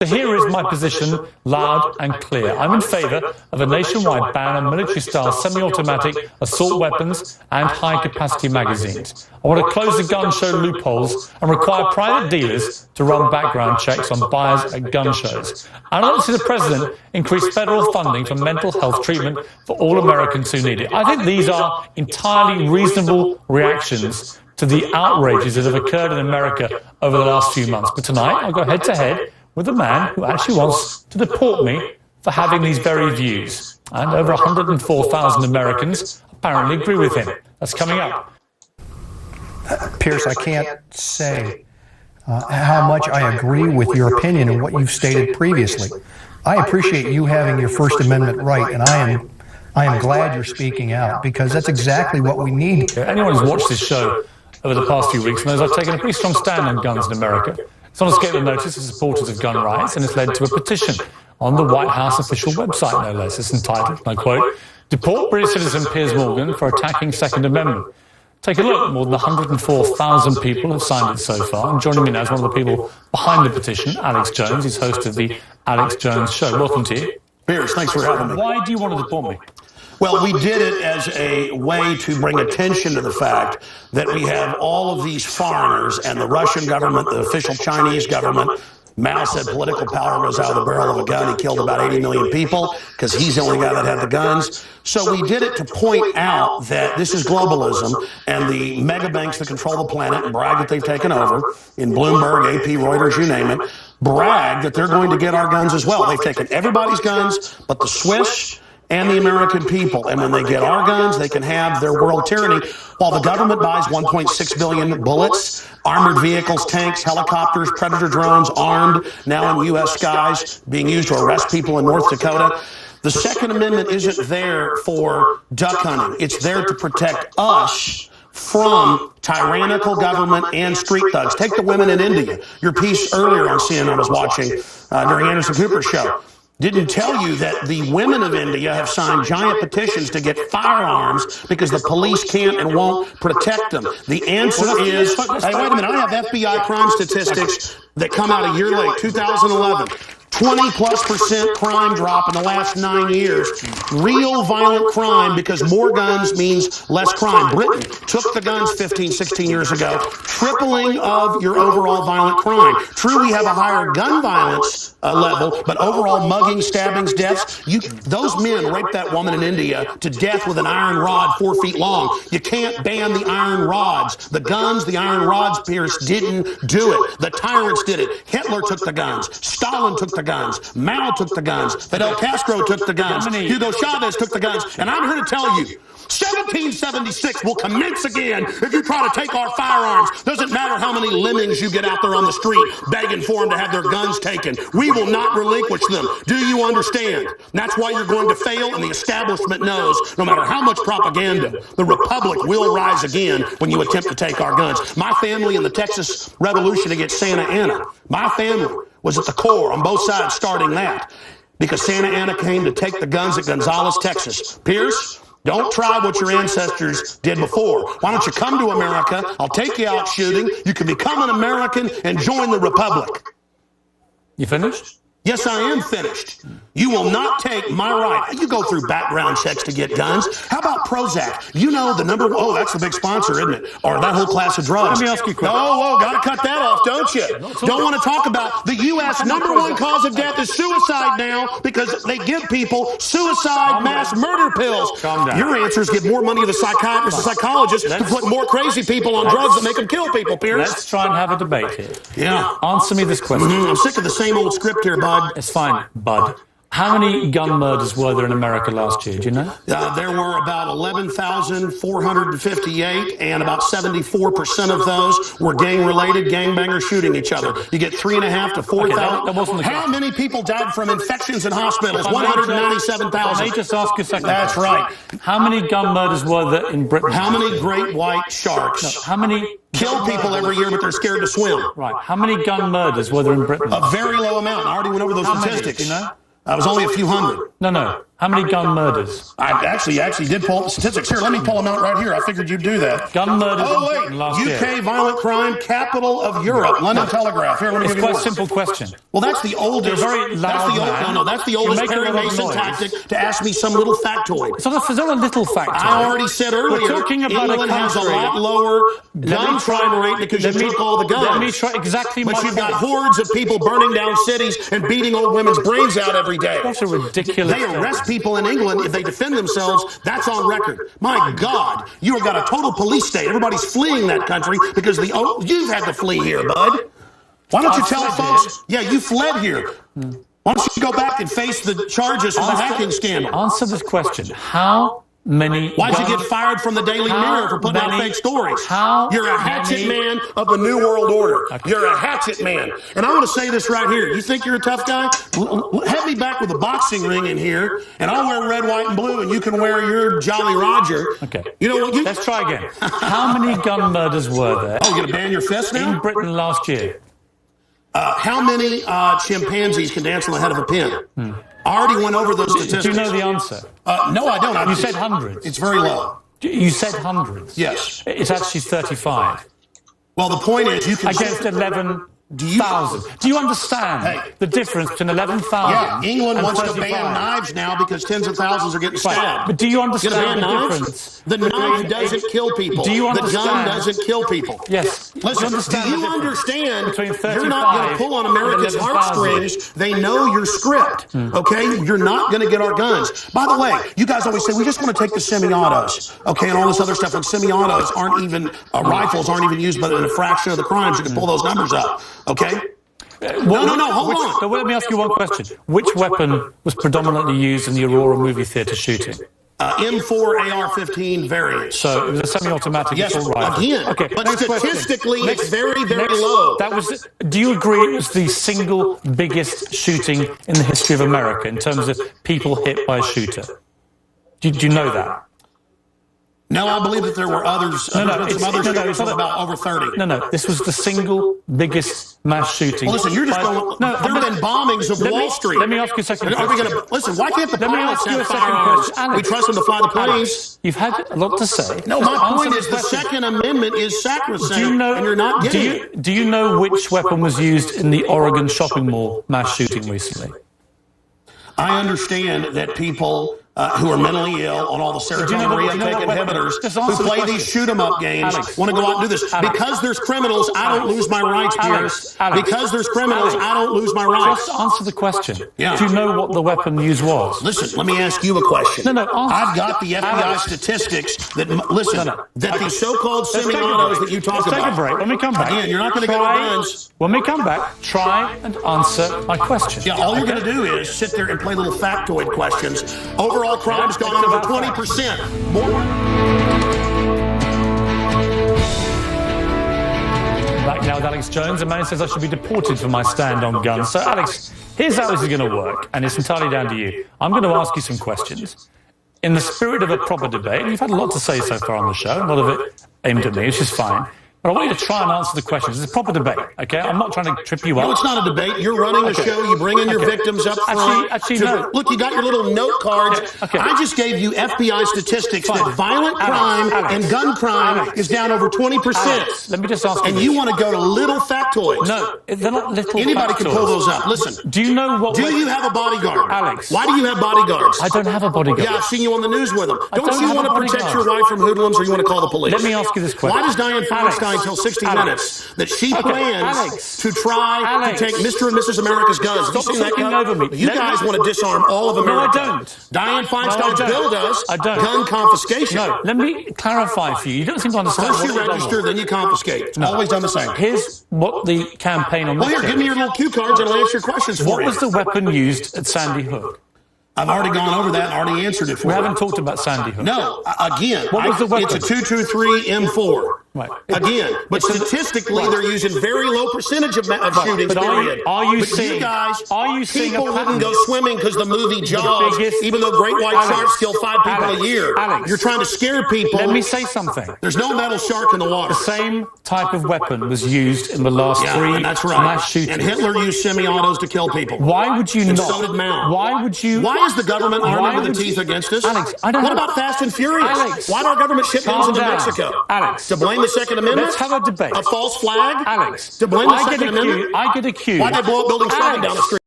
So here is my position, loud and clear. I'm in favour of a nationwide ban on military-style semi-automatic assault weapons and high-capacity magazines. I want to close the gun show loopholes and require private dealers to run background checks on buyers at gun shows. And I want to see the President increase federal funding for mental health treatment for all Americans who need it. I think these are entirely reasonable reactions to the outrages that have occurred in America over the last few months. But tonight, I'll go head-to-head with a man who actually wants to deport me for having these very views. And over 104,000 Americans apparently agree with him. That's coming up. Pierce, I can't say how much I agree with your opinion and what you've stated previously. I appreciate you having your First Amendment right, and I am glad you're speaking out, because that's exactly what we need. Anyone who's watched this show over the past few weeks knows I've taken a pretty strong stand on guns in America. It's on escape notice as supporters of gun rights, and it's led to a petition on the White House official website, no less. It's entitled, and I quote, "Deport British citizen Piers Morgan for attacking Second Amendment." Take a look. More than 104,000 people have signed it so far. And joining me now is one of the people behind the petition, Alex Jones. He's host of the Alex Jones Show. Welcome to you. Piers, thanks for having me. Why do you want to deport me? Well, we did it as a way to bring attention to the fact that we have all of these foreigners, and the Russian government, the official Chinese government. Mao said political power goes out of the barrel of a gun. He killed about 80 million people because he's the only guy that had the guns. So we did it to point out that this is globalism, and the mega banks that control the planet and brag that they've taken over, in Bloomberg, AP, Reuters, you name it, brag that they're going to get our guns as well. They've taken everybody's guns but the Swiss and the American people. And when they get our guns, they can have their world tyranny, while the government buys 1.6 billion bullets, armored vehicles, tanks, helicopters, Predator drones, armed, now in U.S. skies, being used to arrest people in North Dakota. The Second Amendment isn't there for duck hunting. It's there to protect us from tyrannical government and street thugs. Take the women in India. Your piece earlier on CNN I was watching during Anderson Cooper's show didn't tell you that the women of India have signed giant petitions to get firearms because the police can't and won't protect them. The answer is, hey, wait a minute, I have FBI crime statistics that come out a year late, 2011. 20+% crime drop in the last 9 years. Real violent crime, because more guns means less crime. Britain took the guns 15, 16 years ago, tripling of your overall violent crime. True, we have a higher gun violence level, but overall mugging, stabbings, deaths, those men raped that woman in India to death with an iron rod 4 feet long. You can't ban the iron rods. The guns, the iron rods, Pierce, didn't do it. The tyrants did it. Hitler took the guns. Stalin took the guns. Mao took the guns. Fidel Castro took the guns. Hugo Chavez took the guns. And I'm here to tell you, 1776 will commence again if you try to take our firearms. Doesn't matter how many lemmings you get out there on the street begging for them to have their guns taken. We will not relinquish them. Do you understand? That's why you're going to fail, and the establishment knows no matter how much propaganda, the Republic will rise again when you attempt to take our guns. My family in the Texas Revolution against Santa Anna, my family was at the core on both sides starting that, because Santa Anna came to take the guns at Gonzales, Texas. Pierce, don't try what your ancestors did before. Why don't you come to America? I'll take you out shooting. You can become an American and join the Republic. You finished? Yes, I am finished. You will not take my right. You go through background checks to get guns. How about Prozac? You know the number one, that's the big sponsor, isn't it? Or that whole class of drugs. Let me ask you a question. Oh, gotta cut that off, don't you? Don't want to talk about the U.S. number one cause of death is suicide now, because they give people suicide mass murder pills. Calm down. Your answers give more money to the psychiatrists and psychologists to put more crazy people on drugs that make them kill people, Pierce. Let's try and have a debate here. Yeah. Answer me this question. I'm sick of the same old script here, bud. It's fine, bud. How many gun murders were there in America last year? Do you know? There were about 11,458, and about 74% of those were gang-related, gangbangers shooting each other. You get 3,500 to 4,000. How many people died from infections in hospitals? 197,000. Let me just ask you a second. That's right. How many gun murders were there in Britain? How many great white sharks? No, how many kill people every year, but they're scared to swim? Right. How many gun murders were there in Britain? A very low amount. I already went over those statistics. Do you know? I was only a few hundred. No. How many gun murders? I actually did pull up the statistics. Here, let me pull them out right here. I figured you'd do that. Gun murders last year. UK violent crime, capital of Europe. London Telegraph. Here, let me give you quite a simple question. Well, that's the oldest. That's the oldest Perry Mason tactic to ask me some little factoid. It's not a little factoid. I already said earlier, England has a lot lower gun crime rate because you took all the guns. Let me try exactly my But you've got hordes of people burning down cities and beating old women's brains out every day. That's a ridiculous They arrest people in England if they defend themselves. That's on record. My God, you have got a total police state. Everybody's fleeing that country because you've had to flee here, bud. Why don't you tell folks, yeah, you fled here. Why don't you go back and face the charges for the hacking scandal? Answer this question. How many... Why'd you get fired from the Daily Mirror for putting out fake stories? You're a hatchet man of the New World Order. Okay. You're a hatchet man. And I want to say this right here. You think you're a tough guy? Have me back with a boxing ring in here, and I'll wear red, white, and blue, and you can wear your Jolly Roger. Okay. You know what? Let's try again. How many gun murders were there? Oh, you're going to ban your fist now? In Britain last year. How many chimpanzees can dance on the head of a pin? I already went over those statistics. Do you know the answer? No, I don't. You said hundreds. It's very low. You said hundreds. Yes. It's actually 35. Well, the point is you can... Against 11,000. Do you understand the difference between 11,000 Yeah, England wants 35? to ban knives now because tens of thousands are getting stabbed. Right. But do you understand the difference? The knife doesn't kill people. Do you understand? The gun doesn't kill people. Yes. Listen, do you understand between 35 you're not going to pull on America's heartstrings. They know your script, okay? You're not going to get our guns. By the way, you guys always say, we just want to take the semi-autos, okay, and all this other stuff. When semi-autos aren't even, rifles aren't even used but in a fraction of the crimes. You can pull those numbers up, okay? No, hold on. So let me ask you one question. Which weapon was predominantly used in the Aurora movie theatre shooting? M4 AR-15 variants. So it was a semi-automatic assault rifle. Again. Okay, but statistically, it's very, very low. Do you agree it was the single biggest shooting in the history of America in terms of people hit by a shooter? Do you know that? No, I believe that there were others. It's about over 30. No. This was the single biggest mass shooting. Well, listen, you're just going. There have been bombings of Wall Street. Let me ask you a second. Are we going to listen? Why can't the pilots have firearms? We trust them to fly the planes. You've had a lot to say. No, my point is the Second Amendment is sacrosanct, and you're not getting it. Do you know which weapon was used in the Oregon shopping mall mass shooting recently? I understand that people who are mentally ill on all the serotonin reuptake inhibitors who play these shoot-em-up games want to go out and do this. Because there's criminals, I don't lose my rights, Pierce. Because there's criminals, I don't lose my rights. Just answer the question. Yeah. Do you know what the weapon used was? Listen, let me ask you a question. No, I've got the FBI statistics that, that the so-called semi-autos that you talk about. Let's take a break. When we come back. Again, you're not going to get our guns. When we come back, try and answer my question. Yeah, all you're going to do is sit there and play little factoid questions. Overall crime's gone over 20%. Back now with Alex Jones. A man says I should be deported for my stand on guns. So, Alex, here's how this is going to work, and it's entirely down to you. I'm going to ask you some questions. In the spirit of a proper debate, and you've had a lot to say so far on the show, a lot of it aimed at me, which is fine. But I want you to try and answer the questions. It's a proper debate, okay? I'm not trying to trip you up. No, it's not a debate. You're running a show. You bring in your victims up front. Actually, no. Look, you got your little note cards. Okay. I just gave you FBI statistics that violent crime and gun crime is down over 20%. Let me just ask you And you want to go to little factoids. No, they're not little Anybody factoids. can pull those up. Listen. Do you know what... Do you have a bodyguard? Alex. Why do you have bodyguards? I don't have a bodyguard. Yeah, I've seen you on the news with them. Don't you have want a to protect bodyguard. your wife from hoodlums, or you want to call the police? Let me ask you this question. Why does Dianne Feinstein tell 60 Minutes that she plans to try to take Mr. and Mrs. America's guns? Stop talking over me. You guys want to disarm all of America. No, I don't. Dianne Feinstein's bill does gun confiscation. No, let me clarify for you. You don't seem to understand. First you register, then you confiscate. It's always done the same. Here's what the campaign on... Well, here, give me your little cue cards and I'll answer your questions for you. What was the weapon used at Sandy Hook? I've already gone over that and already answered it for you. We haven't talked about Sandy Hook. No, again, What was the weapon? It's a 223 M4. Right. Again, but statistically, they're using very low percentage of shootings, But period. are you but seeing, you guys, are you seeing people a wouldn't go swimming because the movie Jaws, biggest, even though great white Alex, sharks kill 5 people Alex, a year. Alex, You're trying to scare people. Let me say something. There's no metal shark in the water. The same type of weapon was used in the last 3 that's right. mass shootings. And Hitler used semi-autos to kill people. Why would you and not? So did Mao. Why would you? Why is the government armed to the teeth against us? Alex, I don't what have, about Fast and Furious? Alex, why do our government ship guns into down. Mexico? Alex, to blame the Second Amendment? Let's have a debate. A false flag? Alex, to blame the Second Amendment? I get accused. Why they blow up building 7 down the street?